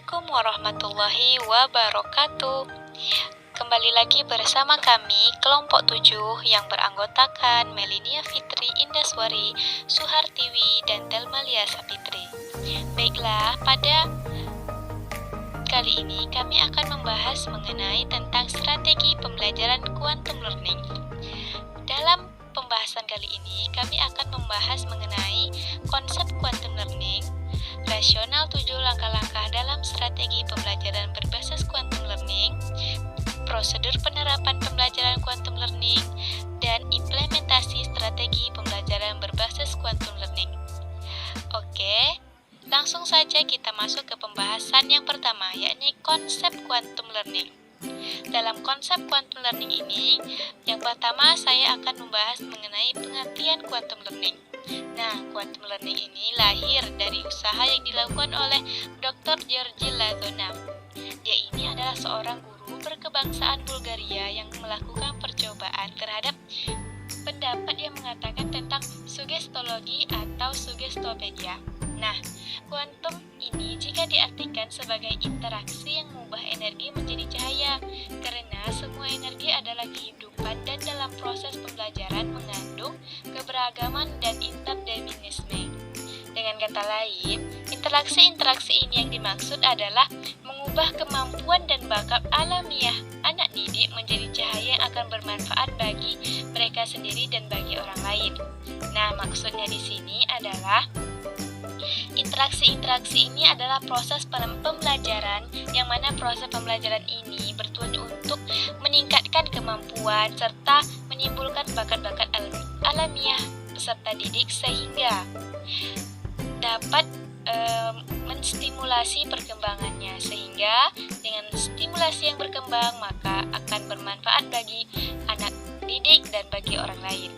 Assalamualaikum warahmatullahi wabarakatuh. Kembali lagi bersama kami, kelompok 7 yang beranggotakan Melinia Fitri Indaswari, Suhartiwi, dan Delmalia Sapitri. Baiklah, pada kali ini kami akan membahas mengenai tentang strategi pembelajaran quantum learning. Dalam pembahasan kali ini, kami akan membahas mengenai konsep quantum learning, rasional 7 langkah-langkah dalam strategi pembelajaran berbasis quantum learning, prosedur penerapan pembelajaran quantum learning, dan implementasi strategi pembelajaran berbasis quantum learning. Oke, langsung saja kita masuk ke pembahasan yang pertama, yakni konsep quantum learning. Dalam konsep quantum learning ini, yang pertama saya akan membahas mengenai pengertian quantum learning. Nah, quantum learning ini lahir dari usaha yang dilakukan oleh Dr. Georgi Lazonov. Dia ini adalah seorang guru berkebangsaan Bulgaria yang melakukan percobaan terhadap pendapat yang mengatakan tentang sugestologi atau sugestopedia. Nah, kuantum ini jika diartikan sebagai interaksi yang mengubah energi menjadi cahaya, karena semua energi adalah kehidupan dan dalam proses pembelajaran mengandung keberagaman dan interdeterminisme. Dengan kata lain, interaksi-interaksi ini yang dimaksud adalah mengubah kemampuan dan bakat alamiah anak didik menjadi cahaya yang akan bermanfaat bagi mereka sendiri dan bagi orang lain. Nah, maksudnya di sini adalah interaksi-interaksi ini adalah proses pembelajaran yang mana proses pembelajaran ini bertujuan untuk meningkatkan kemampuan serta menimbulkan bakat-bakat alamiah peserta didik sehingga dapat menstimulasi perkembangannya, sehingga dengan stimulasi yang berkembang maka akan bermanfaat bagi anak didik dan bagi orang lain.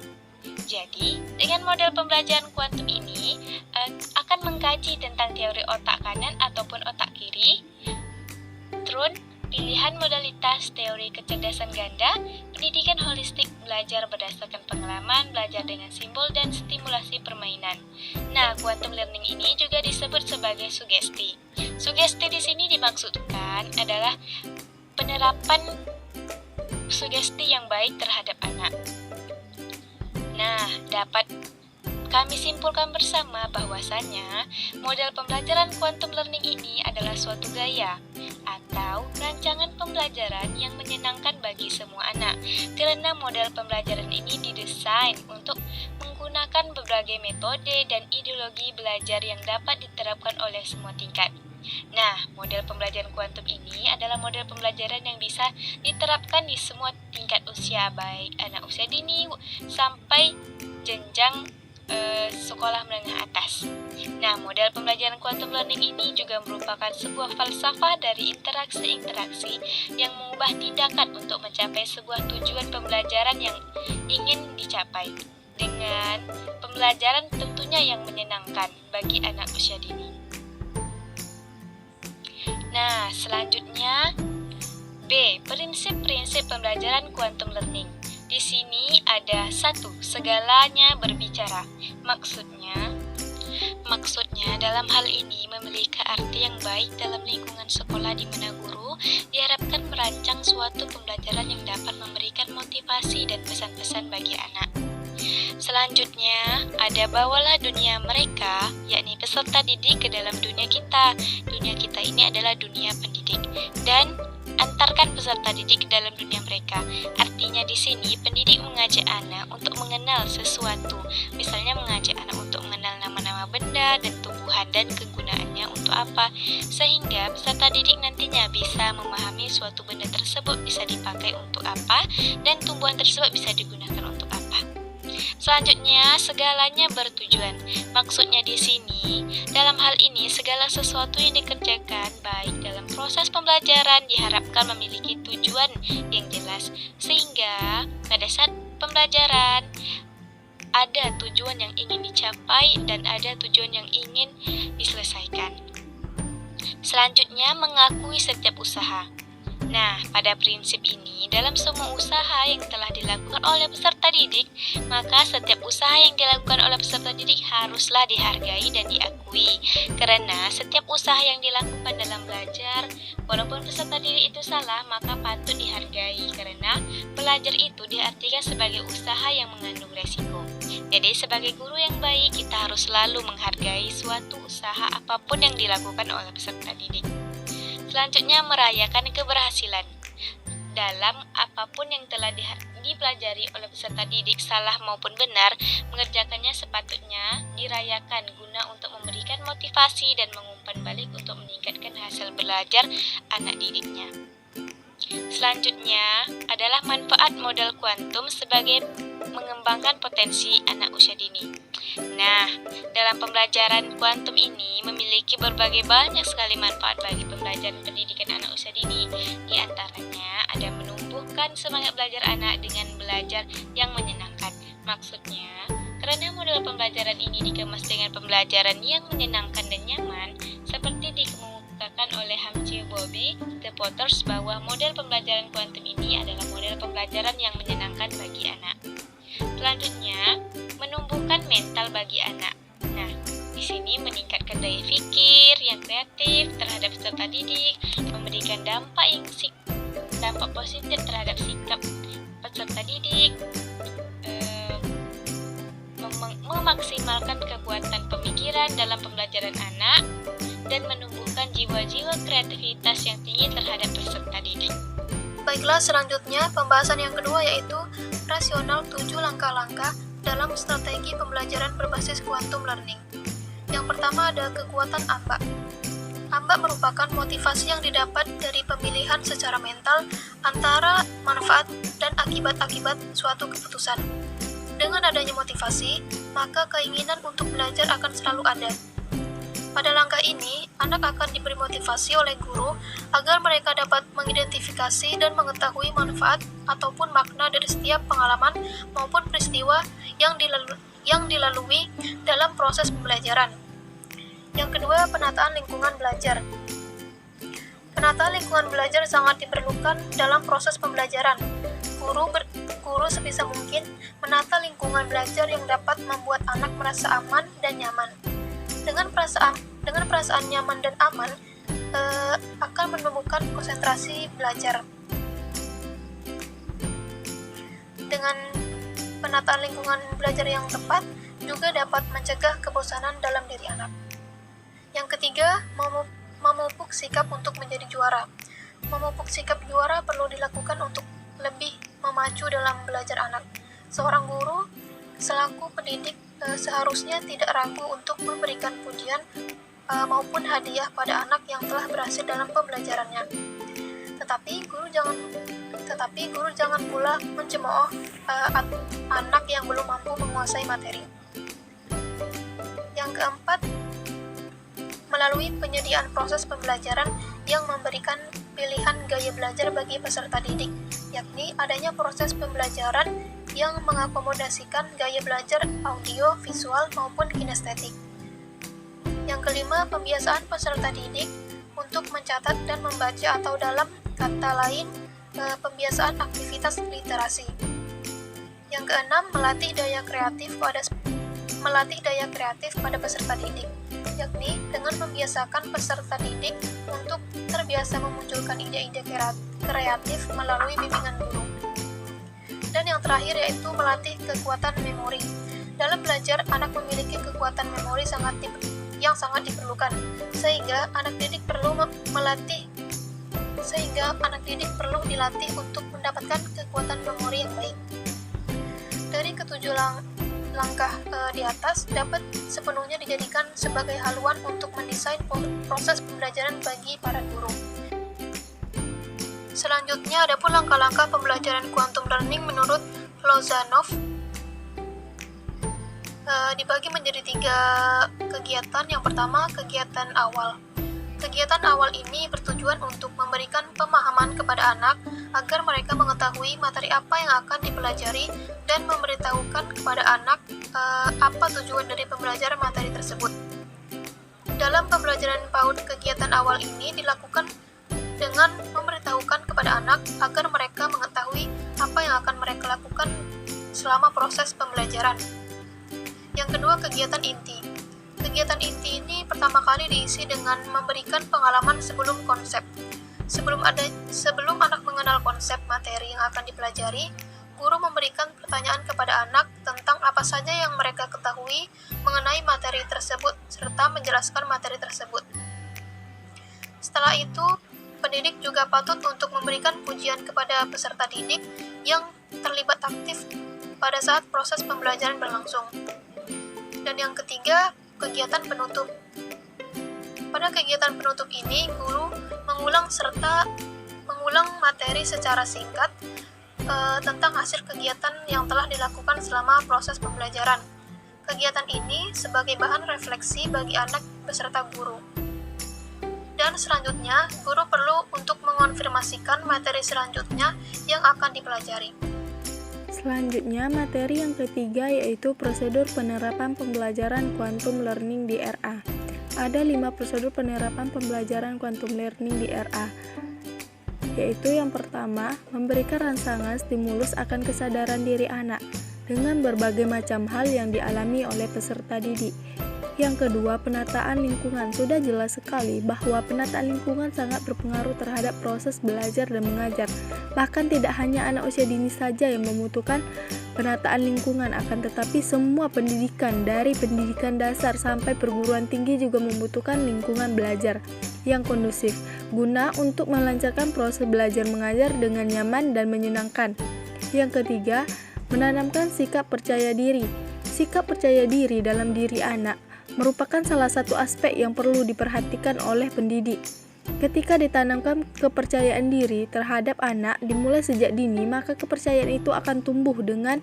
Jadi, dengan model pembelajaran kuantum ini akan mengkaji tentang teori otak kanan ataupun otak kiri, turun pilihan modalitas teori kecerdasan ganda, pendidikan holistik, belajar berdasarkan pengalaman, belajar dengan simbol, dan stimulasi permainan. Nah, quantum learning ini juga disebut sebagai sugesti. Sugesti di sini dimaksudkan adalah penerapan sugesti yang baik terhadap anak. Nah, dapat kami simpulkan bersama bahwasannya model pembelajaran quantum learning ini adalah suatu gaya atau rancangan pembelajaran yang menyenangkan bagi semua anak, karena model pembelajaran ini didesain untuk menggunakan berbagai metode dan ideologi belajar yang dapat diterapkan oleh semua tingkat. Nah, model pembelajaran kuantum ini adalah model pembelajaran yang bisa diterapkan di semua tingkat usia, baik anak usia dini sampai jenjang sekolah menengah atas. Nah, model pembelajaran quantum learning ini juga merupakan sebuah falsafah dari interaksi-interaksi yang mengubah tindakan untuk mencapai sebuah tujuan pembelajaran yang ingin dicapai dengan pembelajaran tentunya yang menyenangkan bagi anak usia dini. Nah, selanjutnya B. Prinsip-prinsip pembelajaran quantum learning. Di sini ada 1. Segalanya berbicara. Maksudnya dalam hal ini memiliki arti yang baik dalam lingkungan sekolah di mana guru diharapkan merancang suatu pembelajaran yang dapat memberikan motivasi dan pesan-pesan bagi anak. Selanjutnya, ada bawalah dunia mereka, yakni peserta didik ke dalam dunia kita. Dunia kita ini adalah dunia pendidik, dan antarkan peserta didik ke dalam dunia mereka. Artinya di sini pendidik mengajak anak untuk mengenal sesuatu, misalnya mengajak anak untuk mengenal nama-nama benda dan tumbuhan dan kegunaannya untuk apa, sehingga peserta didik nantinya bisa memahami suatu benda tersebut bisa dipakai untuk apa dan tumbuhan tersebut bisa digunakan untuk apa. Selanjutnya, segalanya bertujuan. Maksudnya di sini, dalam hal ini segala sesuatu yang dikerjakan baik dalam proses pembelajaran diharapkan memiliki tujuan yang jelas, sehingga pada saat pembelajaran ada tujuan yang ingin dicapai dan ada tujuan yang ingin diselesaikan. Selanjutnya, mengakui setiap usaha. Nah, pada prinsip ini, dalam semua usaha yang telah dilakukan oleh peserta didik, maka setiap usaha yang dilakukan oleh peserta didik haruslah dihargai dan diakui. Karena setiap usaha yang dilakukan dalam belajar, walaupun peserta didik itu salah, maka patut dihargai. Karena belajar itu diartikan sebagai usaha yang mengandung resiko. Jadi sebagai guru yang baik, kita harus selalu menghargai suatu usaha apapun yang dilakukan oleh peserta didik. Selanjutnya, merayakan keberhasilan. Dalam apapun yang telah dipelajari oleh peserta didik, salah maupun benar, mengerjakannya sepatutnya dirayakan guna untuk memberikan motivasi dan mengumpan balik untuk meningkatkan hasil belajar anak didiknya. Selanjutnya adalah manfaat model kuantum sebagai mengembangkan potensi anak usia dini. Nah, dalam pembelajaran kuantum ini memiliki berbagai banyak sekali manfaat bagi pembelajaran pendidikan anak usia dini. Di antaranya ada menumbuhkan semangat belajar anak dengan belajar yang menyenangkan. Maksudnya, karena model pembelajaran ini dikemas dengan pembelajaran yang menyenangkan dan nyaman, seperti dikemukakan oleh Hamci Bobby, The Potters, bahwa model pembelajaran kuantum ini adalah model pembelajaran yang menyenangkan bagi anak. Selanjutnya, menumbuhkan mental bagi anak. Nah, di sini meningkatkan daya pikir yang kreatif terhadap peserta didik, memberikan dampak positif terhadap sikap peserta didik, memaksimalkan kekuatan pemikiran dalam pembelajaran anak, dan menumbuhkan jiwa-jiwa kreativitas yang tinggi terhadap peserta didik. Baiklah, selanjutnya pembahasan yang kedua yaitu rasional 7 langkah-langkah dalam strategi pembelajaran berbasis quantum learning. Yang pertama ada kekuatan ambak. Ambak merupakan motivasi yang didapat dari pemilihan secara mental antara manfaat dan akibat-akibat suatu keputusan. Dengan adanya motivasi, maka keinginan untuk belajar akan selalu ada. Pada langkah ini, anak akan diberi motivasi oleh guru agar mereka dapat mengidentifikasi dan mengetahui manfaat ataupun makna dari setiap pengalaman maupun peristiwa yang dilalui dalam proses pembelajaran. Yang kedua, penataan lingkungan belajar. Penataan lingkungan belajar sangat diperlukan dalam proses pembelajaran. Guru sebisa mungkin menata lingkungan belajar yang dapat membuat anak merasa aman dan nyaman. Dengan perasaan nyaman dan aman, akan menemukan konsentrasi belajar. Dengan penataan lingkungan belajar yang tepat, juga dapat mencegah kebosanan dalam diri anak. Yang ketiga, memupuk sikap untuk menjadi juara. Memupuk sikap juara perlu dilakukan untuk lebih memacu dalam belajar anak. Seorang guru selaku pendidik seharusnya tidak ragu untuk memberikan pujian maupun hadiah pada anak yang telah berhasil dalam pembelajarannya. Tetapi guru jangan pula mencemooh anak yang belum mampu menguasai materi. Yang keempat, melalui penyediaan proses pembelajaran yang memberikan pilihan gaya belajar bagi peserta didik, yakni adanya proses pembelajaran yang mengakomodasikan gaya belajar audio, visual, maupun kinestetik. Yang kelima, pembiasaan peserta didik untuk mencatat dan membaca atau dalam kata lain, pembiasaan aktivitas literasi. Yang keenam, melatih daya kreatif pada peserta didik, yakni dengan membiasakan peserta didik untuk terbiasa memunculkan ide-ide kreatif melalui bimbingan guru. Dan yang terakhir yaitu melatih kekuatan memori. Dalam belajar, anak memiliki kekuatan memori yang sangat diperlukan, sehingga anak didik perlu dilatih untuk mendapatkan kekuatan memori yang baik. Dari ketujuh langkah di atas dapat sepenuhnya dijadikan sebagai haluan untuk mendesain proses pembelajaran bagi para guru. Selanjutnya ada pun langkah-langkah pembelajaran quantum learning menurut Lozanov. Dibagi menjadi 3 kegiatan. Yang pertama, kegiatan awal. Kegiatan awal ini bertujuan untuk memberikan pemahaman kepada anak agar mereka mengetahui materi apa yang akan dipelajari dan memberitahukan kepada anak apa tujuan dari pembelajaran materi tersebut. Dalam pembelajaran PAUD, kegiatan awal ini dilakukan dengan memberitahukan kepada kepada anak agar mereka mengetahui apa yang akan mereka lakukan selama proses pembelajaran. Yang kedua, kegiatan inti. Kegiatan inti ini pertama kali diisi dengan memberikan pengalaman sebelum konsep. Sebelum anak mengenal konsep materi yang akan dipelajari, guru memberikan pertanyaan kepada anak tentang apa saja yang mereka ketahui mengenai materi tersebut serta menjelaskan materi tersebut. Setelah itu, pendidik juga patut untuk memberikan pujian kepada peserta didik yang terlibat aktif pada saat proses pembelajaran berlangsung. Dan yang ketiga, kegiatan penutup. Pada kegiatan penutup ini, guru mengulang materi secara singkat tentang hasil kegiatan yang telah dilakukan selama proses pembelajaran. Kegiatan ini sebagai bahan refleksi bagi anak beserta guru. Dan selanjutnya, guru perlu untuk mengonfirmasikan materi selanjutnya yang akan dipelajari. Selanjutnya, materi yang ketiga yaitu prosedur penerapan pembelajaran quantum learning di RA. Ada 5 prosedur penerapan pembelajaran quantum learning di RA, yaitu yang pertama, memberikan rangsangan stimulus akan kesadaran diri anak dengan berbagai macam hal yang dialami oleh peserta didik. Yang kedua, penataan lingkungan. Sudah jelas sekali bahwa penataan lingkungan sangat berpengaruh terhadap proses belajar dan mengajar. Bahkan tidak hanya anak usia dini saja yang membutuhkan penataan lingkungan, akan tetapi semua pendidikan dari pendidikan dasar sampai perguruan tinggi juga membutuhkan lingkungan belajar yang kondusif guna untuk melancarkan proses belajar mengajar dengan nyaman dan menyenangkan. Yang ketiga, menanamkan sikap percaya diri. Sikap percaya diri dalam diri anak merupakan salah satu aspek yang perlu diperhatikan oleh pendidik. Ketika ditanamkan kepercayaan diri terhadap anak dimulai sejak dini, maka kepercayaan itu akan tumbuh dengan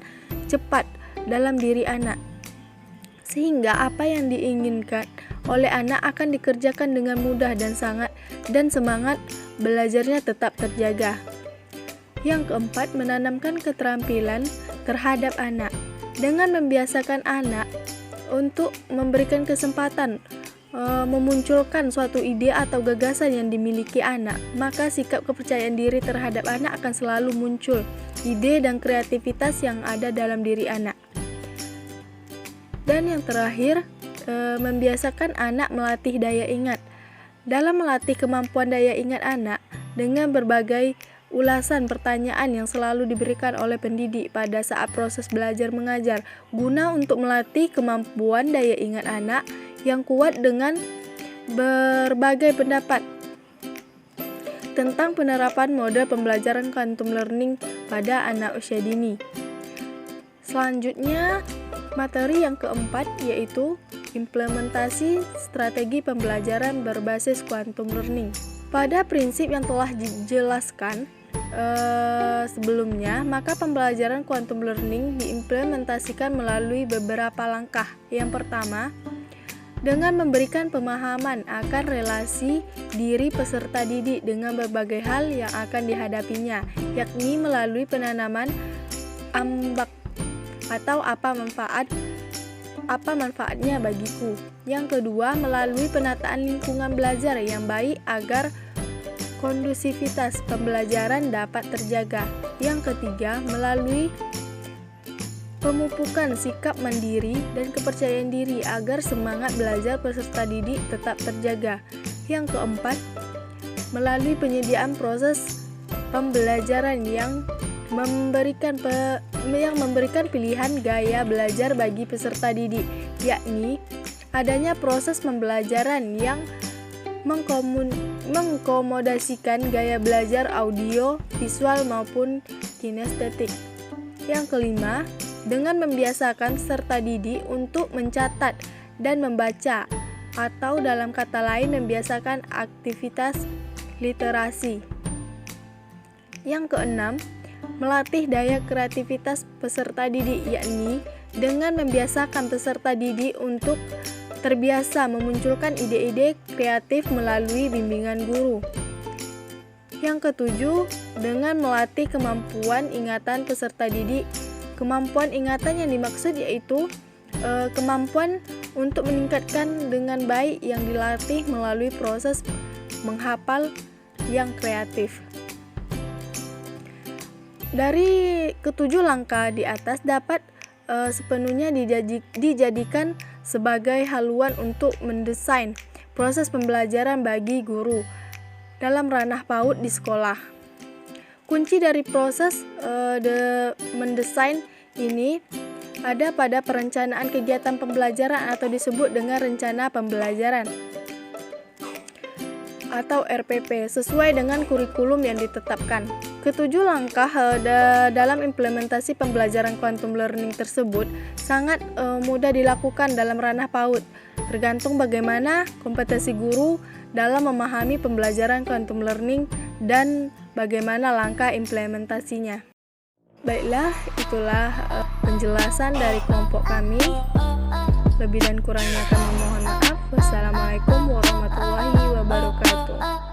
cepat dalam diri anak. Sehingga apa yang diinginkan oleh anak akan dikerjakan dengan mudah dan semangat belajarnya tetap terjaga. Yang keempat, menanamkan keterampilan terhadap anak. Dengan membiasakan anak untuk memberikan kesempatan memunculkan suatu ide atau gagasan yang dimiliki anak, maka sikap kepercayaan diri terhadap anak akan selalu muncul ide dan kreativitas yang ada dalam diri anak. Dan yang terakhir, membiasakan anak melatih daya ingat. Dalam melatih kemampuan daya ingat anak dengan berbagai ulasan pertanyaan yang selalu diberikan oleh pendidik pada saat proses belajar mengajar, guna untuk melatih kemampuan daya ingat anak yang kuat dengan berbagai pendapat tentang penerapan model pembelajaran quantum learning pada anak usia dini. Selanjutnya, materi yang keempat yaitu implementasi strategi pembelajaran berbasis quantum learning. Pada prinsip yang telah dijelaskan sebelumnya, maka pembelajaran quantum learning diimplementasikan melalui beberapa langkah. Yang pertama, dengan memberikan pemahaman akan relasi diri peserta didik dengan berbagai hal yang akan dihadapinya, yakni melalui penanaman ambak atau apa manfaatnya bagiku. Yang kedua, melalui penataan lingkungan belajar yang baik agar kondusivitas pembelajaran dapat terjaga. Yang ketiga, melalui pemupukan sikap mandiri dan kepercayaan diri agar semangat belajar peserta didik tetap terjaga. Yang keempat, melalui penyediaan proses pembelajaran yang memberikan pilihan gaya belajar bagi peserta didik, yakni adanya proses pembelajaran yang mengkomodasikan gaya belajar audio, visual maupun kinestetik. Yang kelima, dengan membiasakan peserta didik untuk mencatat dan membaca, atau dalam kata lain membiasakan aktivitas literasi. Yang keenam, melatih daya kreativitas peserta didik, yakni dengan membiasakan peserta didik untuk terbiasa memunculkan ide-ide kreatif melalui bimbingan guru. Yang ketujuh, dengan melatih kemampuan ingatan peserta didik. Kemampuan ingatan yang dimaksud yaitu kemampuan untuk meningkatkan dengan baik yang dilatih melalui proses menghafal yang kreatif. Dari ketujuh langkah di atas dapat sepenuhnya dijadikan sebagai haluan untuk mendesain proses pembelajaran bagi guru dalam ranah PAUD di sekolah. Kunci dari proses mendesain ini ada pada perencanaan kegiatan pembelajaran atau disebut dengan rencana pembelajaran atau RPP sesuai dengan kurikulum yang ditetapkan. Ketujuh langkah dalam implementasi pembelajaran quantum learning tersebut sangat mudah dilakukan dalam ranah PAUD, tergantung bagaimana kompetensi guru dalam memahami pembelajaran quantum learning dan bagaimana langkah implementasinya. Baiklah, itulah penjelasan dari kelompok kami. Lebih dan kurangnya kami mohon maaf. Wassalamualaikum warahmatullahi wabarakatuh.